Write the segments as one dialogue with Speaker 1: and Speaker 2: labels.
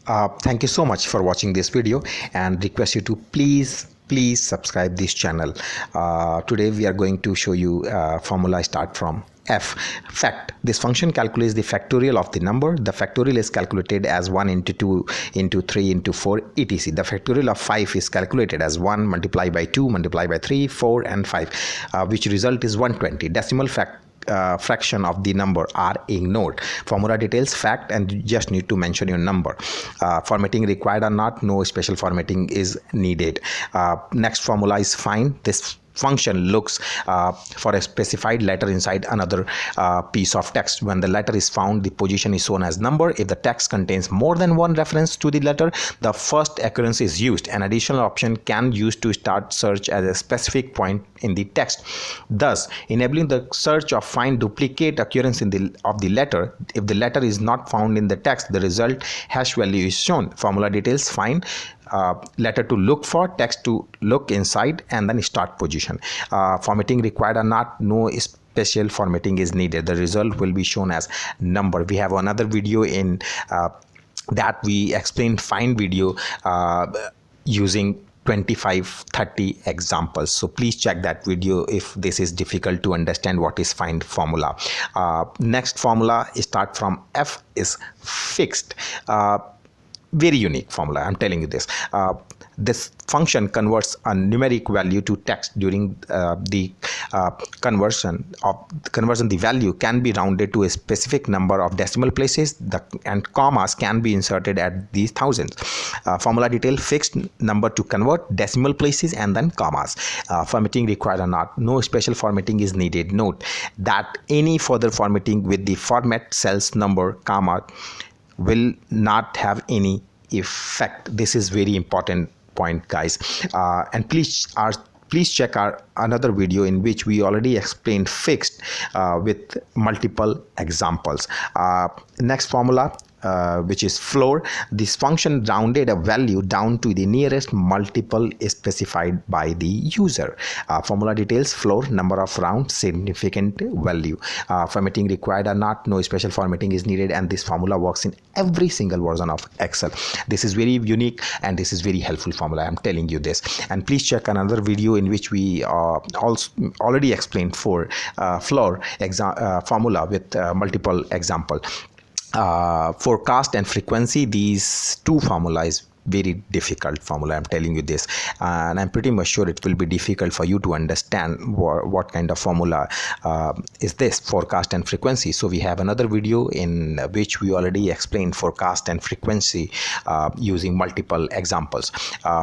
Speaker 1: Thank you so much for watching this video and request you to please subscribe this channel. Today we are going to show you formula start from f. Fact. This function calculates the factorial of the number. The factorial is calculated as 1 into 2 into 3 into 4 etc. The factorial of 5 is calculated as 1 multiplied by 2 multiplied by 3, 4 and 5, which result is 120. Decimal fraction of the number are ignored. Formula details fact, and you just need to mention your number. Formatting required or not, no special formatting is needed. Next formula is find. This function looks for a specified letter inside another piece of text. When the letter is found, the position is shown as number. If the text contains more than one reference to the letter, the first occurrence is used. An additional option can use to start search at a specific point in the text, thus enabling the search of find duplicate occurrence of the letter. If the letter is not found in the text, the result hash value is shown. Formula details find. Letter to look for, text to look inside, and then start position. Formatting required or not, no special formatting is needed. The result will be shown as number. We have another video in that we explain find video using 25-30 examples, so please check that video if this is difficult to understand what is find formula. Next formula start from f is fixed. Very unique formula, I'm telling you this. This function converts a numeric value to text. During the conversion, the value can be rounded to a specific number of decimal places, and commas can be inserted at these thousands. Formula detail fixed number to convert, decimal places, and then commas. Formatting required or not, no special formatting is needed. Note that any further formatting with the format cells number comma will not have any effect. This is very important point, guys. And please check our another video in which we already explained fixed with multiple examples. Next formula, which is floor. This function rounded a value down to the nearest multiple specified by the user. Formula details floor, number of round, significant value. Formatting required or not, no special formatting is needed, and this formula works in every single version of Excel. This is very unique and this is very helpful formula, I'm telling you this. And please check another video in which we also already explained for floor formula with multiple example. Forecast and frequency, these two formulas very difficult formula, I'm telling you this, and I'm pretty much sure it will be difficult for you to understand what kind of formula is this forecast and frequency. So we have another video in which we already explained forecast and frequency using multiple examples.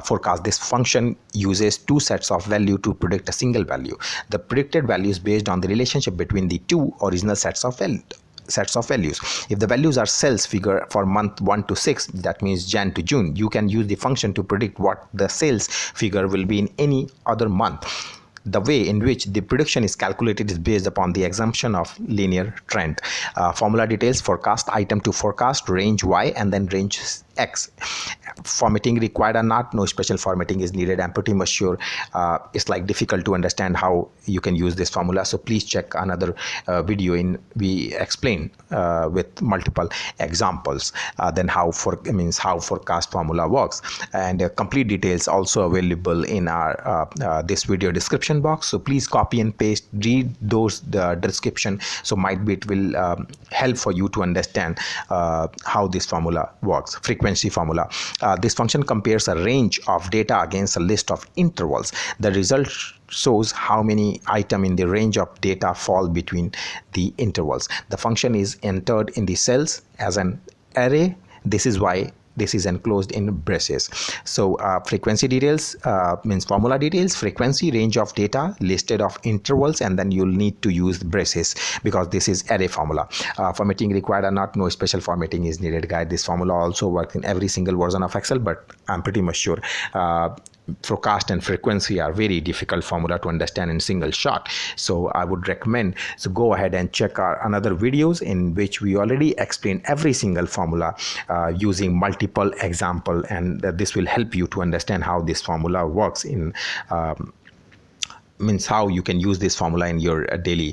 Speaker 1: Forecast, this function uses two sets of value to predict a single value. The predicted value is based on the relationship between the two original sets of values. If the values are sales figure for month 1 to 6, that means Jan to June, you can use the function to predict what the sales figure will be in any other month. The way in which the prediction is calculated is based upon the assumption of linear trend. Formula details forecast, item to forecast, range y, and then range x. Formatting required or not, no special formatting is needed. I'm pretty much sure it's like difficult to understand how you can use this formula, so please check another video in we explain with multiple examples then how forecast formula works, and complete details also available in our this video description box. So please copy and paste, read those description, so might be it will help for you to understand how this formula works. Frequency formula, this function compares a range of data against a list of intervals. The result shows how many items in the range of data fall between the intervals. The function is entered in the cells as an array. This is why this is enclosed in braces. So frequency details means formula details, frequency, range of data, listed of intervals, and then you'll need to use braces because this is array formula. Formatting required or not, no special formatting is needed, guys. This formula also works in every single version of Excel, but I'm pretty much sure forecast and frequency are very difficult formula to understand in single shot. So I would recommend, so go ahead and check our another videos in which we already explain every single formula using multiple example, and this will help you to understand how this formula works in means how you can use this formula in your daily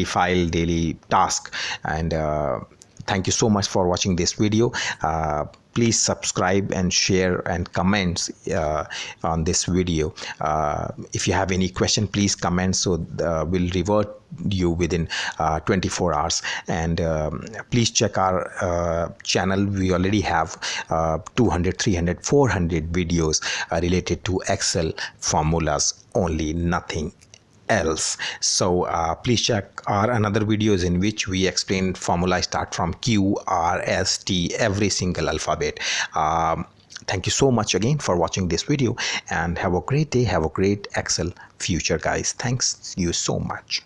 Speaker 1: file, daily task, and Thank you so much for watching this video. Please subscribe and share and comments on this video. If you have any question, please comment, so we'll revert you within 24 hours. And please check our channel. We already have 200, 300, 400 videos related to Excel formulas only, nothing else. So please check our another videos in which we explain formula start from Q, R, S, T, every single alphabet. Thank you so much again for watching this video, and have a great day. Have a great Excel future, guys. Thanks you so much.